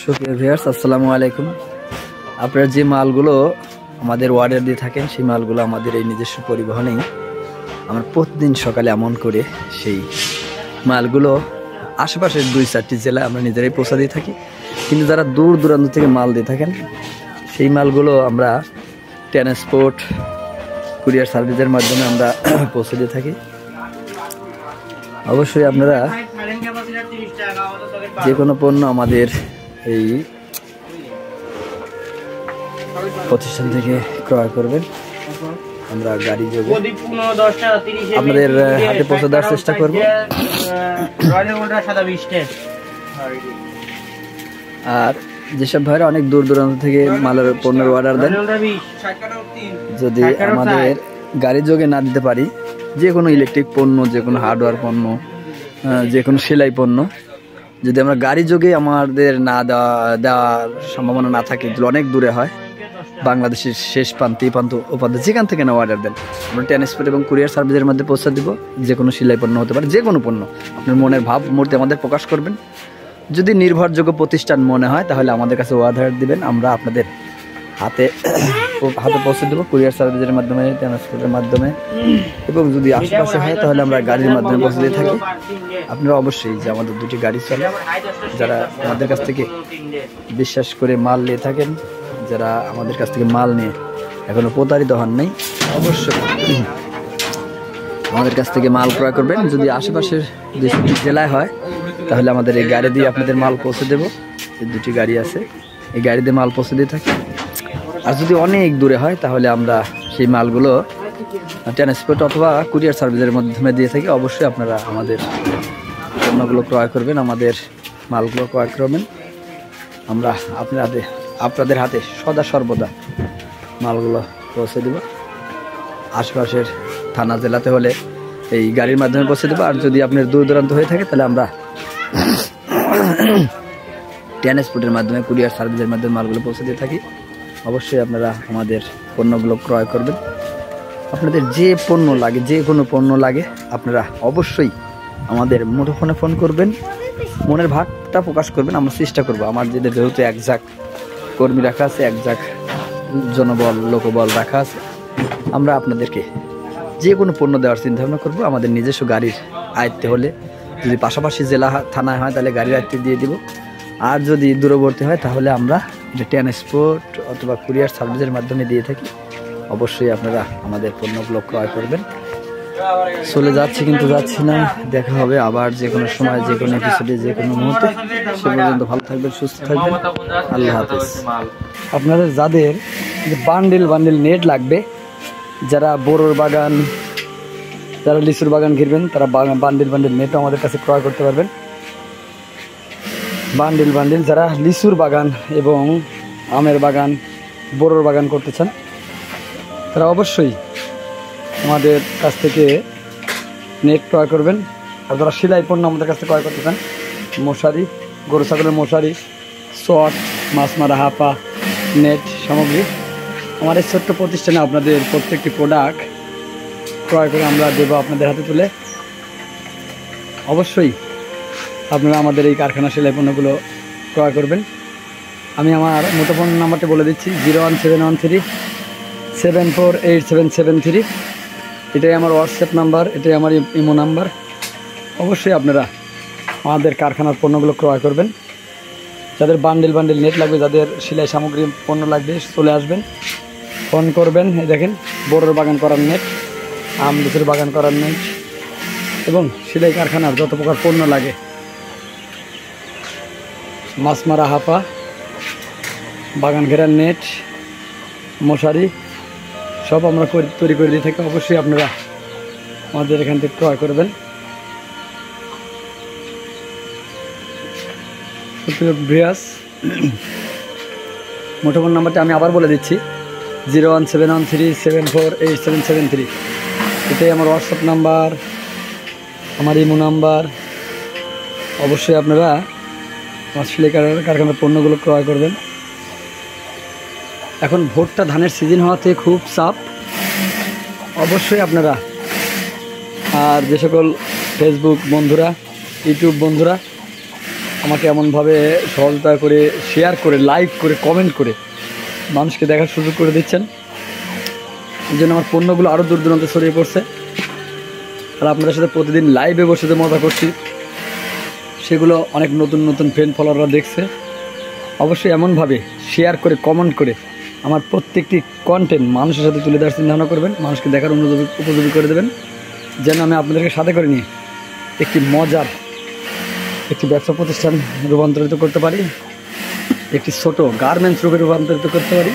সুপ্রিয় ভিউয়ার্স, আসসালামু আলাইকুম। আপনারা যে মালগুলো আমাদের অর্ডার দিয়ে থাকেন সেই মালগুলো আমাদের এই নিজস্ব পরিবহনেই আমরা প্রতিদিন সকালে এমন করে সেই মালগুলো আশেপাশের 2-4টি জেলায় আমরা নিজেরাই পৌঁছা দিয়ে থাকি। কিন্তু যারা দূর দূরান্ত থেকে মাল দিয়ে থাকেন সেই মালগুলো আমরা ট্রান্সপোর্ট কুরিয়ার সার্ভিসের মাধ্যমে আমরা পৌঁছে দিয়ে থাকি। অবশ্যই আপনারা যে কোনো পণ্য আমাদের এই প্রতিষ্ঠান থেকে ক্রয় করবেন, আমরা গাড়ি যোগে আপনাদের হাতে পৌঁছে দেওয়ার চেষ্টা করব। আর যেসব ভাইরা অনেক দূর দূরান্ত থেকে মালের পণ্যের অর্ডার দেন, যদি আমাদের গাড়ি যোগে না দিতে পারি, যে কোনো ইলেকট্রিক পণ্য, যে কোনো হার্ডওয়্যার পণ্য, যে কোনো সেলাই পণ্য যদি আমরা গাড়ি যোগে আমাদের না দেওয়ার সম্ভাবনা না থাকে, অনেক দূরে হয়, বাংলাদেশের শেষ প্রান্তে প্রান্ত উপান্ত যেখান থেকে না অর্ডার দেন, আমরা ট্রান্সপোর্ট এবং কুরিয়ার সার্ভিসের মধ্যে পৌঁছে দিব। যে কোনো সেলাই পণ্য হতে পারে, যে কোনো পণ্য আপনার মনের ভাব মুহূর্তে আমাদের প্রকাশ করবেন। যদি নির্ভরযোগ্য প্রতিষ্ঠান মনে হয় তাহলে আমাদের কাছে অর্ডার দিবেন, আমরা আপনাদের হাতে পৌঁছে দেবো কুরিয়ার সার্ভিসের মাধ্যমে, ট্রান্সপোর্টের মাধ্যমে। এবং যদি আশেপাশে হয় তাহলে আমরা গাড়ির মাধ্যমে পৌঁছে দিয়ে থাকি। আপনারা অবশ্যই যে আমাদের দুটি গাড়ি চলে, যারা আমাদের কাছ থেকে বিশ্বাস করে মাল নিয়ে থাকেন, যারা আমাদের কাছ থেকে মাল নিয়ে এখনো প্রতারিত হন নাই, অবশ্যই আমাদের কাছ থেকে মাল ক্রয় করবেন। যদি আশেপাশের জেলায় হয় তাহলে আমাদের এই গাড়ি দিয়ে আপনাদের মাল পৌঁছে দেবো। এই দুটি গাড়ি আছে, এই গাড়ি দিয়ে মাল পৌঁছে দিয়ে থাকি। আর যদি অনেক দূরে হয় তাহলে আমরা সেই মালগুলো ট্রান্সপোর্ট অথবা কুরিয়ার সার্ভিসের মাধ্যমে দিয়ে থাকি। অবশ্যই আপনারা আমাদের পণ্যগুলো ক্রয় করবেন, আমাদের মালগুলো ক্রয় করবেন। আমরা আপনাদের হাতে সদা সর্বদা মালগুলো পৌঁছে দেব। আশপাশের থানা জেলাতে হলে এই গাড়ির মাধ্যমে পৌঁছে দেবো। আর যদি আপনার দূর দূরান্ত হয়ে থাকে তাহলে আমরা ট্রান্সপোর্টের মাধ্যমে, কুরিয়ার সার্ভিসের মাধ্যমে মালগুলো পৌঁছে দিয়ে থাকি। অবশ্যই আপনারা আমাদের পণ্যগুলো ক্রয় করবেন। আপনাদের যে পণ্য লাগে, যে কোনো পণ্য লাগে, আপনারা অবশ্যই আমাদের মুঠোফোনে ফোন করবেন, মনের ভাবটা প্রকাশ করবেন। আমরা চেষ্টা করবো, আমার যেহেতু একজাক কর্মী রাখা আছে, একজাক জনবল, লোকবল রাখা আছে, আমরা আপনাদেরকে যে কোনো পণ্য দেওয়ার চিন্তাভাবনা করবো। আমাদের নিজস্ব গাড়ির আয়ত্তে হলে, যদি পাশাপাশি জেলা থানায় হয় তাহলে গাড়ির আয়ত্তে দিয়ে দিব। আর যদি দূরবর্তী হয় তাহলে আমরা এটা ট্রান্সপোর্ট অথবা কুরিয়ার সার্ভিসের মাধ্যমে দিয়ে থাকি। অবশ্যই আপনারা আমাদের পণ্যগুলো ক্রয় করবেন। চলে যাচ্ছি কিন্তু যাচ্ছি না, দেখা হবে আবার যে কোনো সময়, যে কোনো এপিসোডে, যে কোনো মুহূর্তে। সে পর্যন্ত ভালো থাকবেন, সুস্থ থাকবেন, আল্লাহ হাফেজ। আপনাদের যাদের বান্ডিল নেট লাগবে, যারা বোরোর বাগান, যারা লিচুর বাগান ঘিরবেন, তারা বান্ডিল নেটও আমাদের কাছে ক্রয় করতে পারবেন। বান্ডিল যারা লিচুর বাগান এবং আমের বাগান, বোরোর বাগান করতে চান, তারা অবশ্যই আমাদের কাছ থেকে নেট ক্রয় করবেন। আর যারা সেলাই পণ্য আমাদের কাছ থেকে ক্রয় করতে চান, মশারি, গরু ছাগলের মশারি, শট, মাছ মারা হাপা, নেট সামগ্রী, আমার এই ছোট্ট প্রতিষ্ঠানে আপনাদের প্রত্যেকটি প্রোডাক্ট ক্রয় করে আমরা দেবো আপনাদের হাতে তুলে। অবশ্যই আপনারা আমাদের এই কারখানা সেলাই পণ্যগুলো ক্রয় করবেন। আমি আমার মুঠোফোন নাম্বারটা বলে দিচ্ছি, 01713748773। এটাই আমার হোয়াটসঅ্যাপ নাম্বার, এটাই আমার ইমো নাম্বার। অবশ্যই আপনারা আমাদের কারখানার পণ্যগুলো ক্রয় করবেন। যাদের বান্ডিল নেট লাগবে, যাদের সেলাই সামগ্রী পণ্য লাগবে, চলে আসবেন, ফোন করবেন। এই দেখেন, বোরোর বাগান করার নেট, আম লিচুর বাগান করার নেট এবং সেলাই কারখানার যত প্রকার পণ্য লাগে, মাছ মারা হাপা, বাগান ঘেরার নেট, মশারি, সব আমরা তৈরি করে দিয়ে থাকি। অবশ্যই আপনারা আমাদের এখান থেকে ক্রয় করবেন। ভিউয়ার্স, মুঠোফোন নাম্বারটা আমি আবার বলে দিচ্ছি, 01713748773। এটাই আমার হোয়াটসঅ্যাপ নাম্বার, আমার ইমো নাম্বার। অবশ্যই আপনারা আমার সেলাই কারখানার পণ্যগুলো ক্রয় করবেন। এখন ভুট্টা ধানের সিজন হওয়াতে খুব চাপ। অবশ্যই আপনারা, আর যে সকল ফেসবুক বন্ধুরা, ইউটিউব বন্ধুরা আমাকে এমনভাবে সহযোগিতা করে, শেয়ার করে, লাইক করে, কমেন্ট করে মানুষকে দেখার সুযোগ করে দিচ্ছেন। এই জন্য আমার পণ্যগুলো আরও দূর দূরান্তে ছড়িয়ে পড়ছে। আর আপনাদের সাথে প্রতিদিন লাইভে বসে যে মজা করছি, সেগুলো অনেক নতুন নতুন ফ্রেন্ড ফলোয়াররা দেখছে। অবশ্যই এমনভাবে শেয়ার করে, কমেন্ট করে আমার প্রত্যেকটি কন্টেন্ট মানুষের সাথে তুলে দেওয়ার চিন্তাভাবনা করবেন, মানুষকে দেখার উপযোগী করে দেবেন, যেন আমি আপনাদেরকে সাথে করে নিয়ে একটি মজার একটি ব্যবসা প্রতিষ্ঠান রূপান্তরিত করতে পারি, একটি ছোট গার্মেন্টস রূপে রূপান্তরিত করতে পারি,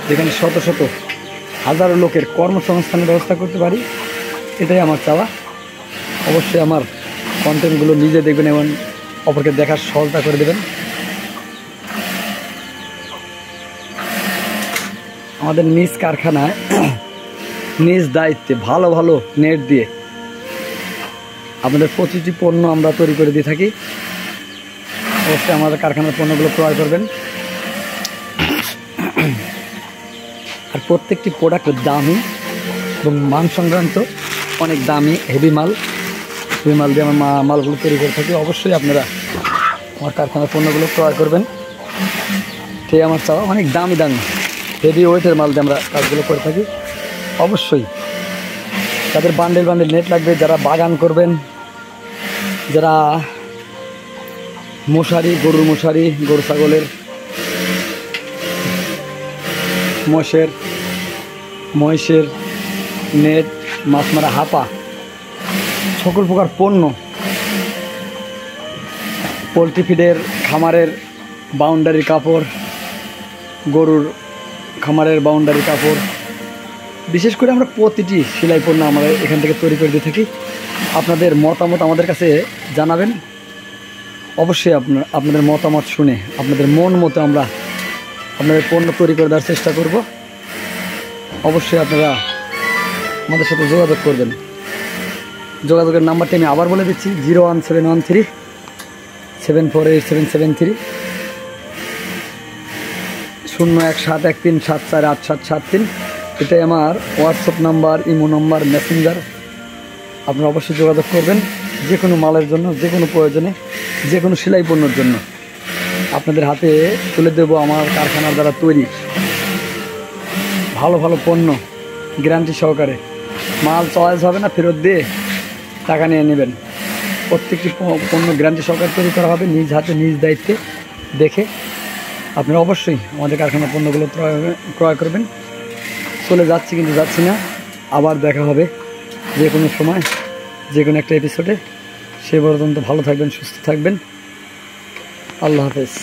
যেখানে শত শত হাজারো লোকের কর্মসংস্থানের ব্যবস্থা করতে পারি। এটাই আমার চাওয়া। অবশ্যই আমার কন্টেন্টগুলো নিজে দেখবেন এবং অপরকে দেখার সহজতা করে দেবেন। আমাদের নিজ কারখানায় নিজ দায়িত্বে ভালো ভালো নেট দিয়ে আপনাদের প্রতিটি পণ্য আমরা তৈরি করে দিয়ে থাকি। অবশ্যই আমাদের কারখানার পণ্যগুলো ক্রয় করবেন। আর প্রত্যেকটি প্রোডাক্ট দামি এবং মান সংক্রান্ত অনেক দামি হেভি মাল দিয়ে আমার মালগুলো তৈরি করে থাকি। অবশ্যই আপনারা আমার কারখানার পণ্যগুলো ক্রয় করবেন। ঠিক আমার চাওয়া, অনেক দামি হেভি ওয়েটের মাল দিয়ে আমরা কাজগুলো করে থাকি। অবশ্যই যাদের বান্ডেল নেট লাগবে, যারা বাগান করবেন, যারা মশারি, গরুর মশারি, গরু ছাগলের, মহিষের নেট, মাছ মারা হাপা, সকল প্রকার পণ্য, পোলট্রি ফিডের খামারের বাউন্ডারি কাপড়, গরুর খামারের বাউন্ডারি কাপড়, বিশেষ করে আমরা প্রতিটি সেলাই পণ্য আমরা এখান থেকে তৈরি করে দিয়ে থাকি। আপনাদের মতামত আমাদের কাছে জানাবেন। অবশ্যই আপনাদের মতামত শুনে আপনাদের মন মতো আমরা আপনাদের পণ্য তৈরি করে দেওয়ার চেষ্টা করব। অবশ্যই আপনারা আমাদের সাথে যোগাযোগ করবেন। যোগাযোগের নাম্বারটি আমি আবার বলে দিচ্ছি, 01713 748773 0171374773। এটাই আমার WhatsApp number, imo number, Messenger. আপনারা অবশ্যই যোগাযোগ করবেন যে কোনো মালের জন্য, যে কোনো প্রয়োজনে, যে কোনো সেলাই পণ্যর জন্য আপনাদের হাতে তুলে দেব আমার কারখানার দ্বারা তৈরি ভালো ভালো পণ্য, গ্যারান্টি সহকারে। মাল চয়েস হবে না, ফেরত দিয়ে টাকা নিয়ে নেবেন। প্রত্যেকটি পণ্য গ্যারান্টি সহকারে তৈরি করা হবে, নিজ হাতে নিজ দায়িত্বে দেখে। আপনারা অবশ্যই আমাদের কারখানার পণ্যগুলো ক্রয় করবেন। চলে যাচ্ছি, কিন্তু যাচ্ছি না, আবার দেখা হবে যে কোনো সময়, যে কোনো একটা এপিসোডে। সে পর্যন্ত ভালো থাকবেন, সুস্থ থাকবেন। আল্লাহ হাফেজ।